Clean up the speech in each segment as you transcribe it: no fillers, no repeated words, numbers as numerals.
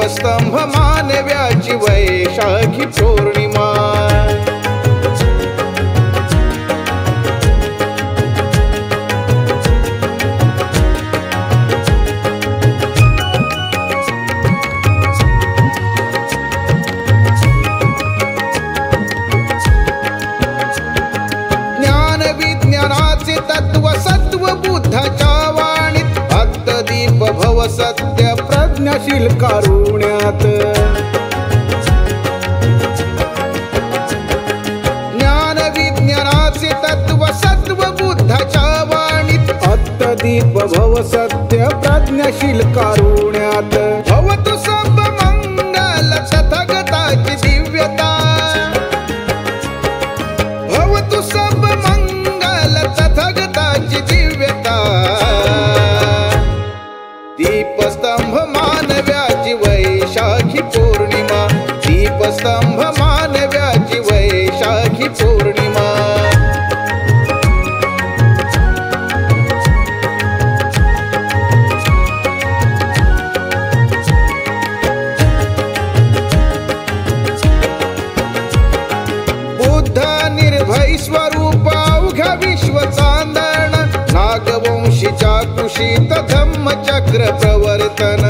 दीपस्तंभ मानव्याची वैशाखी पौर्णिमा। ज्ञान विज्ञानाचे तत्व सत्व बुद्धाच्या वाणीत, अत्तदीप भव सत्य प्रज्ञाशील कारुण्यात। ज्ञान विज्ञानाचे तत्व सत्व बुद्धाच्या वाणीत, अत्तदीप भव सत्य प्रज्ञाशील कारुण्यात। भवतु सब मंगल तथागताची दिव्यता, भवतु सब मंगल तथागताची दिव्यता। दीपस्तंभ मानव्याची वैशाखी पौर्णिमा, दीपस्तंभ मानव्याची वैशाखी पौर्णिमा। बुद्ध निर्भय स्वरूप अवघ्या विश्व चांदण, नागवंशीच्या कुशीत धम्मचक्र प्रवर्तन।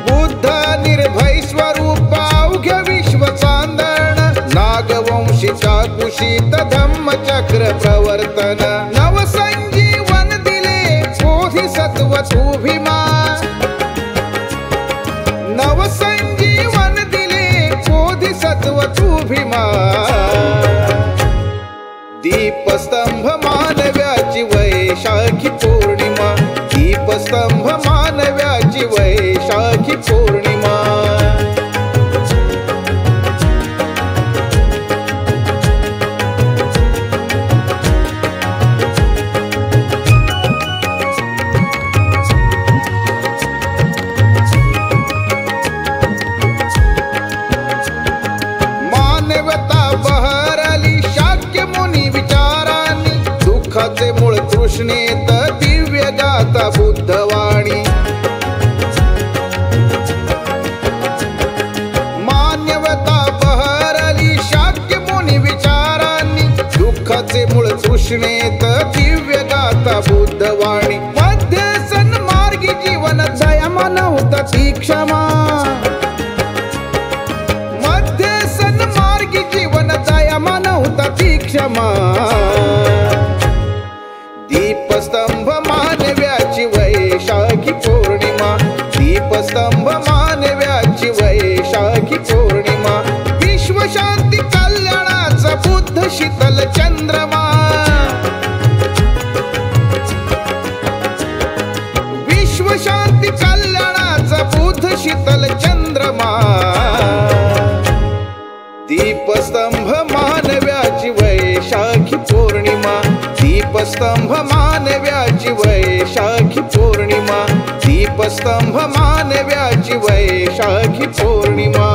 बुद्ध निर्भय स्वरूप अवघ्या विश्व चांदण, नागवंशीच्या कुशीत धम्मचक्र प्रवर्तन। नवसंजीवन दिले बोधिसत्व तू भीमा, नवसंजीवन दिले बोधिसत्व तू भीमा। दीपस्तंभ मानव्याची वैशाखी पौर्णिमा, दीपस्तंभ मानव्याची वैशाखी पौर्णिमा। मानवता बहरली शाक्य मुनी विचारांनी, दुःखाचे मूळ तृष्णेत दिव्य गाता बुद्धवाणी। मानवता बहरली शाक्य मुनी विचारांनी, दुःखाचे मूळ तृष्णेत दिव्य गाता बुद्धवाणी। मध्य सन्मार्गी जीवन दया मानवता ती क्षमा, मध्य सन्मार्गी जीवन दया मानवता ती क्षमा। दीपस्तंभ मानव्याची वैशाखी पौर्णिमा, दीपस्तंभ मानव्याची वैशाखी पौर्णिमा। विश्वशांती कल्याणाचा बुद्ध शीतल चंद्रमा, विश्वशांती कल्याणाचा बुद्ध शीतल चंद्रमा। दीपस्तंभ मानव्याची वैशाखी पौर्णिमा, दीपस्तंभ मानव्याची वैशाखी पौर्णिमा, दीपस्तंभ मानव्याची वैशाखी पौर्णिमा।